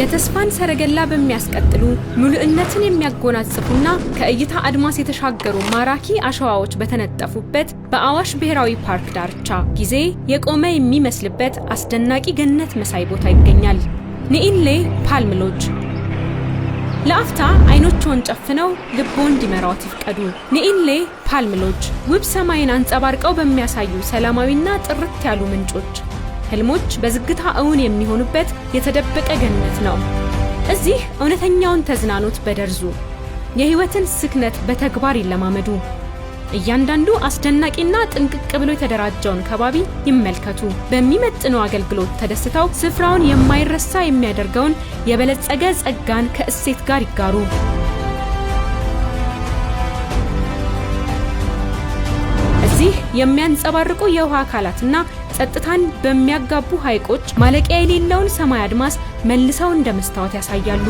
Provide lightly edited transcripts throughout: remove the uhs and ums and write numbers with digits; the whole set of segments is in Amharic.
የተስፋን ሰረገላ በሚያስቀጥሉ ሙሉእነትን የሚያጎናጽፉና ከእይታ አድማስ የተሻገሩ ማራኪ አሸዋዎች በተነጠፉበት በአዋሽ ብሔራዊ ፓርክ ዳርቻ ጊዜ የቆመ የሚመስልበት አስደናቂ ገነት መሳይ ቦታ ይገኛል። ኒኢንሌ ፓልም ሎጅ። ለአፍታ አይኖችን ጨፍነው ልቦን እንዲመራዎት ይፍቀዱ። ኒኢንሌ ፓልም ሎጅ ውብ ሰማይን አንጸባርቀው በሚያሳዩ ሰላማዊና ጥርት ያሉ ምንጮች ህልሞች በዝግታ እውን የሚሆኑበት የተደበቀ ገነት ነው። እዚህ እውነተኛውን ተዝናኖት በደርዙ የህይወትን ስክነት በተግባር ይለማመዱ። እያንዳንዱ አስደናቂና ጥንቅቅ ብሎ የተደራጀውን ከባቢ ይመልከቱ። በሚመጥነው አገልግሎት ተደስተው ስፍራውን የማይረሳ የሚያደርገውን የበለጸገ ጸጋን ከእሴት ጋር ይጋሩ። እዚህ የሚያንጸባርቁ የውሃ አካላትና ጸጥታን በሚያጋቡ ሐይቆች ማለቂያ የሌለውን ሰማይ አድማስ መልሰው እንደ መስታወት ያሳያሉ።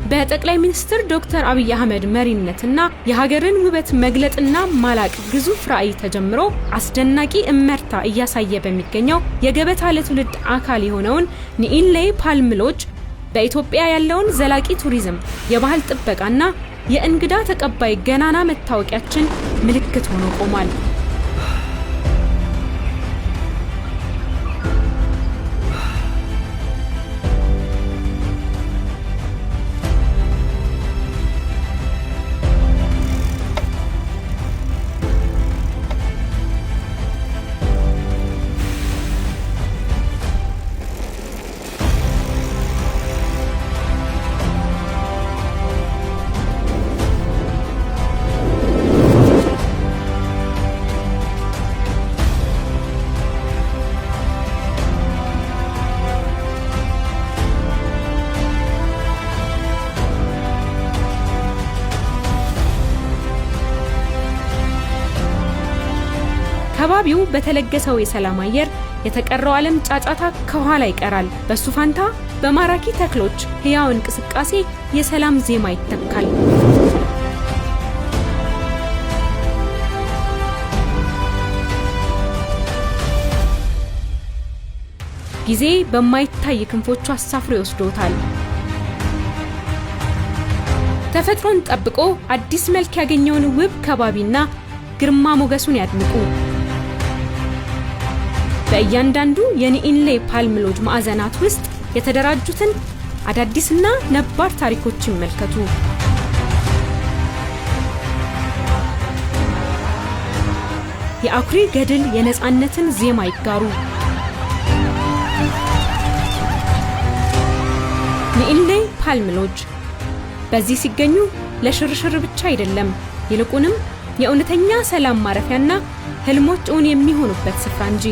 በጠቅላይ ሚኒስትር ዶክተር አብይ አህመድ መሪነትና የሀገርን ውበት መግለጥና ማላቅ ግዙፍ ራዕይ ተጀምሮ አስደናቂ እመርታ እያሳየ በሚገኘው የገበታ ለትውልድ አካል የሆነውን ኒኢንሌ ፓልም ሎጅ በኢትዮጵያ ያለውን ዘላቂ ቱሪዝም፣ የባህል ጥበቃና የእንግዳ ተቀባይ ገናና መታወቂያችን ምልክት ሆኖ ቆሟል። ከባቢው በተለገሰው የሰላም አየር የተቀረው ዓለም ጫጫታ ከኋላ ይቀራል። በሱ ፋንታ በማራኪ ተክሎች ህያው እንቅስቃሴ የሰላም ዜማ ይተካል። ጊዜ በማይታይ ክንፎቹ አሳፍሮ ይወስዶታል። ተፈጥሮን ጠብቆ አዲስ መልክ ያገኘውን ውብ ከባቢና ግርማ ሞገሱን ያድንቁ። በእያንዳንዱ የኒኢንሌ ፓልም ሎጅ ማዕዘናት ውስጥ የተደራጁትን አዳዲስና ነባር ታሪኮች ይመልከቱ። የአኩሪ ገድል የነጻነትን ዜማ ይጋሩ። ኒኢንሌ ፓልም ሎጅ በዚህ ሲገኙ ለሽርሽር ብቻ አይደለም፣ ይልቁንም የእውነተኛ ሰላም ማረፊያና ህልሞች እውን የሚሆኑበት ስፍራ እንጂ።